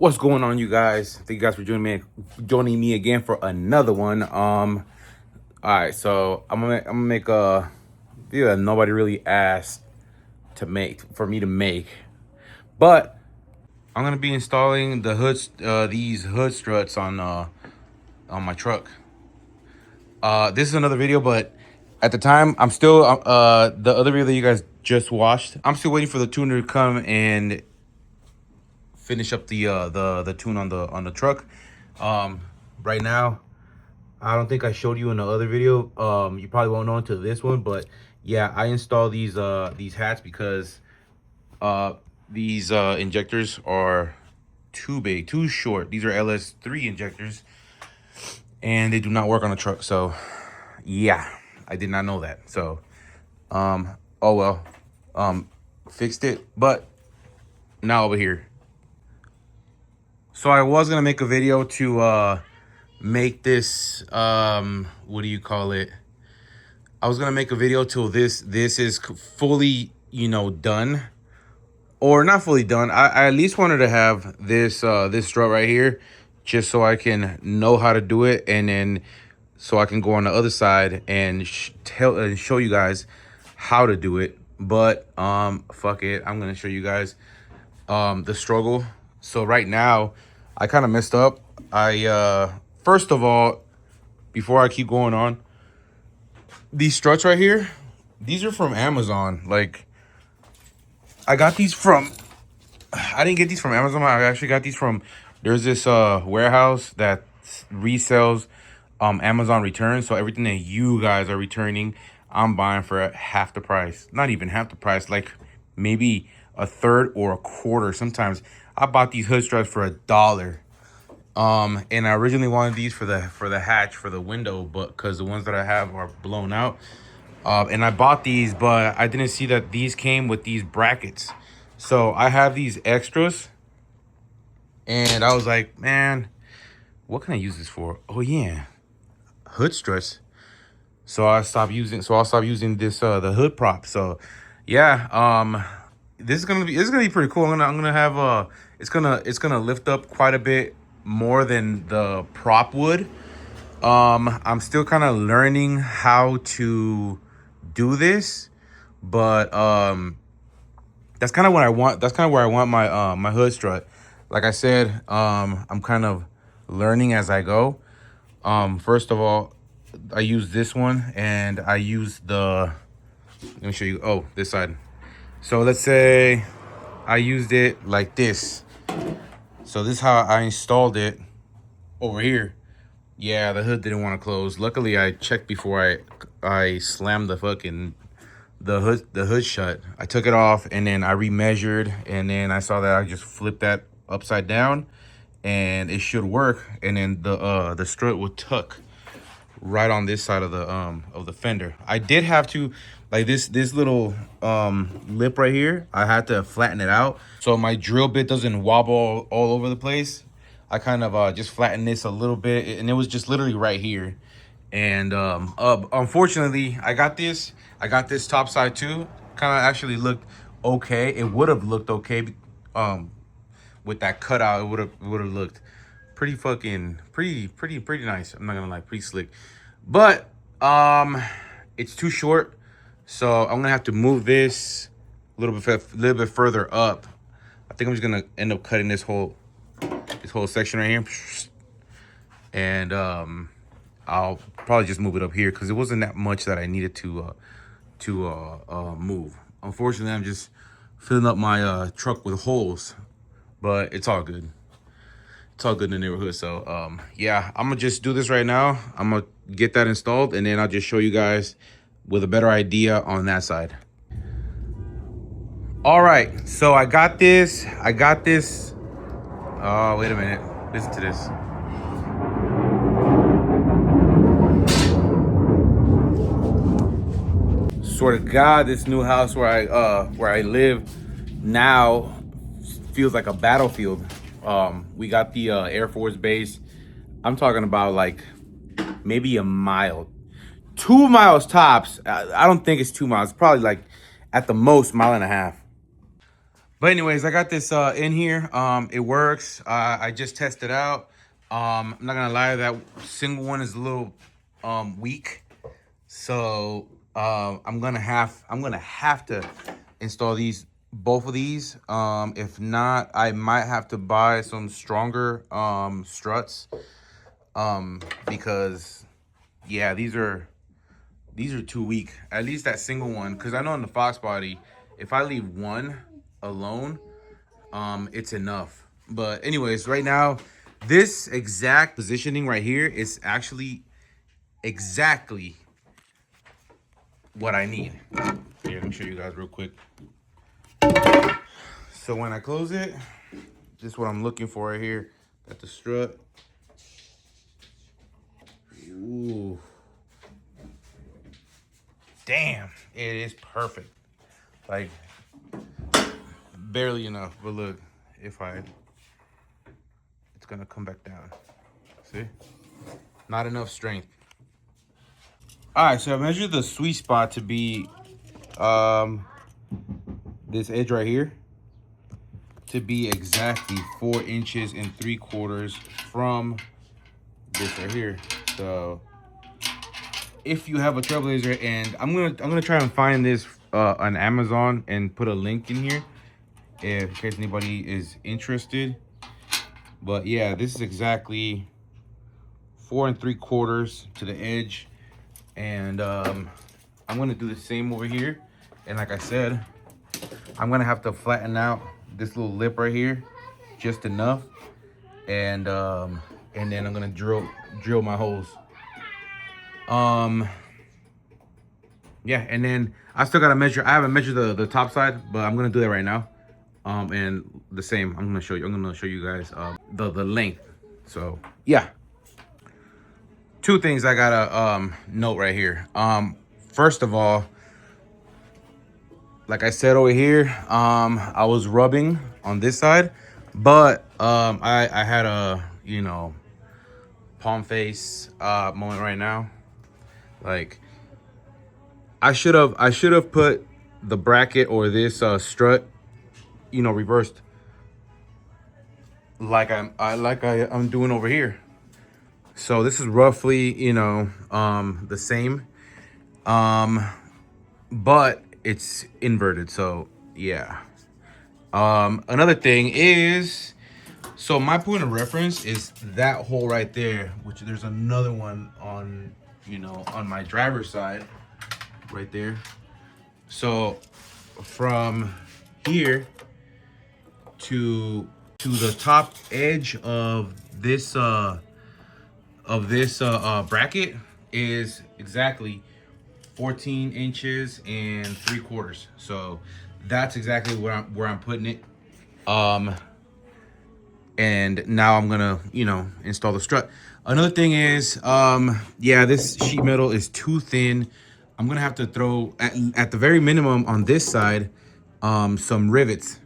What's going on, you guys? Thank you guys for joining me again for another one. All right, so I'm gonna make a video that nobody really asked for me to make, but I'm gonna be installing the hoods, these hood struts on my truck. This is another video, but at the time I'm still the other video that you guys just watched. I'm still waiting for the tuner to come and finish up the tune on the truck. Right now, I don't think I showed you in the other video. You probably won't know until this one, but yeah, I installed these hats because these injectors are too big, too short. These are LS3 injectors, and they do not work on the truck. So yeah, I did not know that. So oh well, fixed it, but now over here. So I was gonna make a video to make this what do you call it? I was gonna make a video till this is fully, done, or not fully done. I at least wanted to have this strut right here, just so I can know how to do it, and then so I can go on the other side and show you guys how to do it. But fuck it, I'm gonna show you guys the struggle. So right now, I kind of messed up. I first of all, before I keep going on, these struts right here, these are from Amazon. Like, I got these from, I didn't get these from Amazon. I actually got these from, there's this warehouse that resells Amazon returns. So everything that you guys are returning, I'm buying for half the price. Not even half the price, like maybe a third or a quarter. Sometimes I bought these hood struts for $1. And I originally wanted these for the hatch for the window, but because the ones that I have are blown out. And I bought these, but I didn't see that these came with these brackets. So I have these extras, and I was like, man, what can I use this for? Oh yeah, hood struts. So I'll stop using this the hood prop. So yeah, this is gonna be pretty cool. I'm gonna have it's gonna lift up quite a bit more than the prop would. I'm still kind of learning how to do this, but that's kind of what I want. That's kind of where I want my my hood strut. Like I said, I'm kind of learning as I go. First of all, I use this one, and I use let me show you. Oh, this side. So let's say I used it like this. So this is how I installed it over here. Yeah, the hood didn't want to close. Luckily, I checked before I slammed the hood shut. I took it off, and then I remeasured, and then I saw that I just flipped that upside down, and it should work. And then the strut would tuck right on this side of the fender. I did have to, like, this little lip right here, I had to flatten it out so my drill bit doesn't wobble all over the place. I kind of just flattened this a little bit, and it was just literally right here. And unfortunately, I got this top side too. Kind of actually looked okay. It would have looked okay with that cutout. It would have looked pretty nice. I'm not gonna lie, pretty slick. But it's too short, so I'm gonna have to move this a little bit further up. I think I'm just gonna end up cutting this whole section right here, and I'll probably just move it up here because it wasn't that much that I needed to move. Unfortunately, I'm just filling up my truck with holes, but it's all good. It's all good in the neighborhood. So yeah, I'm gonna just do this right now. I'm gonna get that installed, and then I'll just show you guys with a better idea on that side. All right, so I got this. Oh, wait a minute, listen to this. Swear to God, this new house where I live now feels like a battlefield. We got the Air Force base. I'm talking about like maybe a mile, 2 miles tops. I don't think it's 2 miles. Probably like at the most 1.5 miles. But anyways, I got this in here. It works. I just tested out. I'm not gonna lie, that single one is a little weak. So I'm gonna have to install both of these. If not, I might have to buy some stronger struts. Because yeah, these are too weak. At least that single one, because I know in the Fox body, if I leave one alone, it's enough. But anyways, right now, this exact positioning right here is actually exactly what I need. Here, let me show you guys real quick. So when I close it, this is what I'm looking for right here. Got the strut. Ooh. Damn, it is perfect. Like, barely enough, but look, it's gonna come back down. See? Not enough strength. All right, so I measured the sweet spot to be this edge right here, to be exactly 4 inches and 3/4 from this right here. So if you have a Trailblazer, and I'm gonna try and find this on Amazon and put a link in here in case anybody is interested. But yeah, this is exactly 4 3/4 to the edge. And I'm gonna do the same over here. And like I said, I'm gonna have to flatten out this little lip right here just enough. And then I'm gonna drill my holes. Yeah, and then I still gotta measure. I haven't measured the top side, but I'm gonna do that right now. And the same, I'm gonna show you guys the length. So yeah, two things I gotta note right here. First of all, like I said over here, I was rubbing on this side, but I had a palm face moment right now. Like I should have put the bracket or this strut, reversed like I'm doing over here. So this is roughly, the same, but it's inverted. So yeah. Another thing is, so my point of reference is that hole right there, which there's another one on, on my driver's side right there. So from here to the top edge of this bracket is exactly 14 inches and 3/4. So that's exactly where I'm putting it. And now I'm gonna install the strut. Another thing is, yeah, this sheet metal is too thin. I'm gonna have to throw at the very minimum on this side some rivets.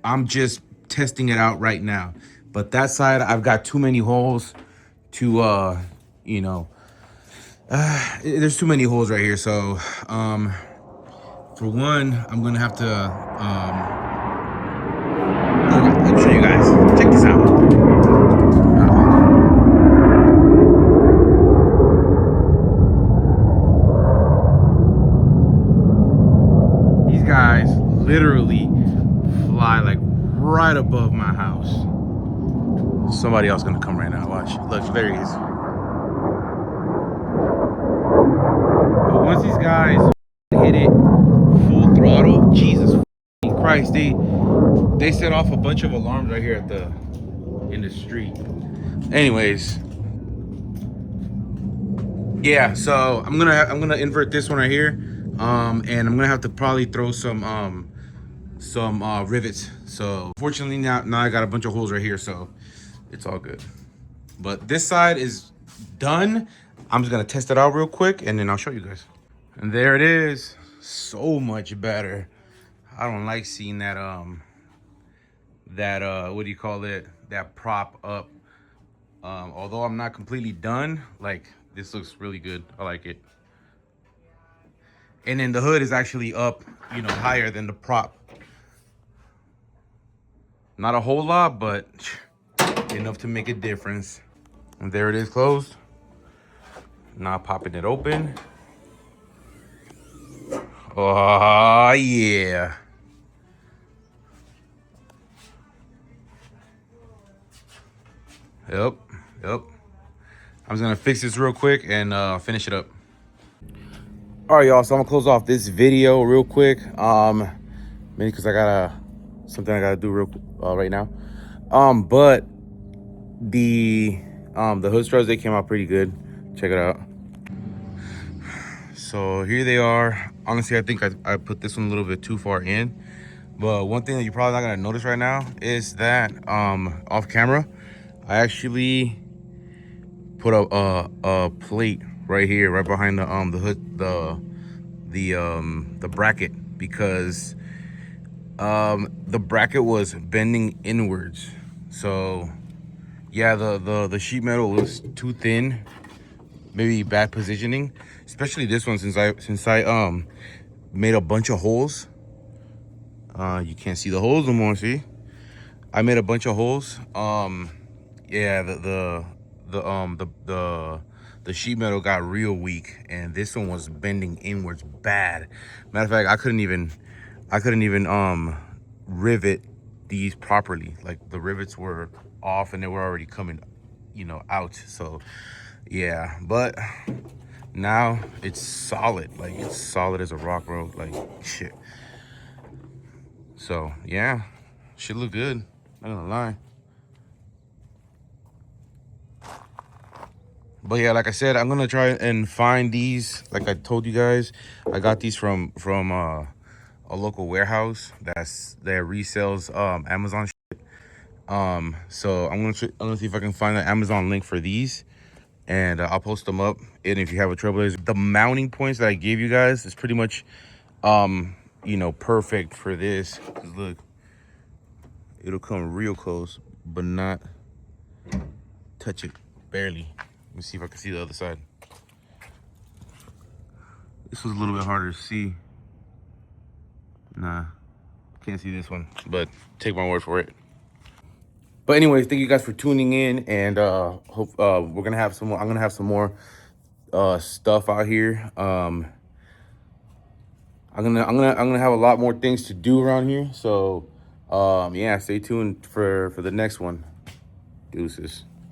I'm just testing it out right now, but that side I've got too many holes to there's too many holes right here. So for one, I'm gonna have to let me show you guys. Check this out. These guys literally fly like right above my house. Somebody else gonna come right now. Watch. Look, there he is. But once these guys hit it full throttle, Jesus Christ, they set off a bunch of alarms right here in the street. Anyways, yeah. So I'm gonna invert this one right here, and I'm gonna have to probably throw some rivets. So fortunately now I got a bunch of holes right here, so it's all good. But this side is done. I'm just gonna test it out real quick and then I'll show you guys. And there it is. So much better. I don't like seeing that what do you call it? That prop up. Although I'm not completely done, like this looks really good. I like it. And then the hood is actually up, higher than the prop. Not a whole lot, but enough to make a difference. And there it is, closed. Now popping it open. Oh yeah. Yep. I'm just gonna fix this real quick and finish it up. All right, y'all. So I'm gonna close off this video real quick. Maybe because I got something I gotta do right now. But the hood struts, they came out pretty good. Check it out. So here they are. Honestly, I think I put this one a little bit too far in. But one thing that you're probably not gonna notice right now is that off camera, I actually put a plate right here, right behind the hood, the bracket, because the bracket was bending inwards. So yeah, the sheet metal was too thin, maybe bad positioning, especially this one, since I made a bunch of holes. You can't see the holes no more. See, I made a bunch of holes. Yeah, the sheet metal got real weak, and this one was bending inwards bad. Matter of fact, I couldn't even rivet these properly. Like, the rivets were off and they were already coming, out. So yeah, but now it's solid. Like, it's solid as a rock, bro. Like, shit. So yeah, should look good, not gonna lie. But yeah, like I said, I'm gonna try and find these. Like I told you guys, I got these from a local warehouse that resells Amazon shit. So I'm gonna see if I can find the Amazon link for these, and I'll post them up. And if you have a Trailblazer, the mounting points that I gave you guys is pretty much perfect for this. 'Cause look, it'll come real close, but not touch it, barely. Let me see if I can see the other side. This was a little bit harder to see. Nah, can't see this one, but take my word for it. But anyways, thank you guys for tuning in, and hope we're gonna have some more. I'm gonna have some more stuff out here. I'm gonna have a lot more things to do around here. So yeah, stay tuned for the next one. Deuces.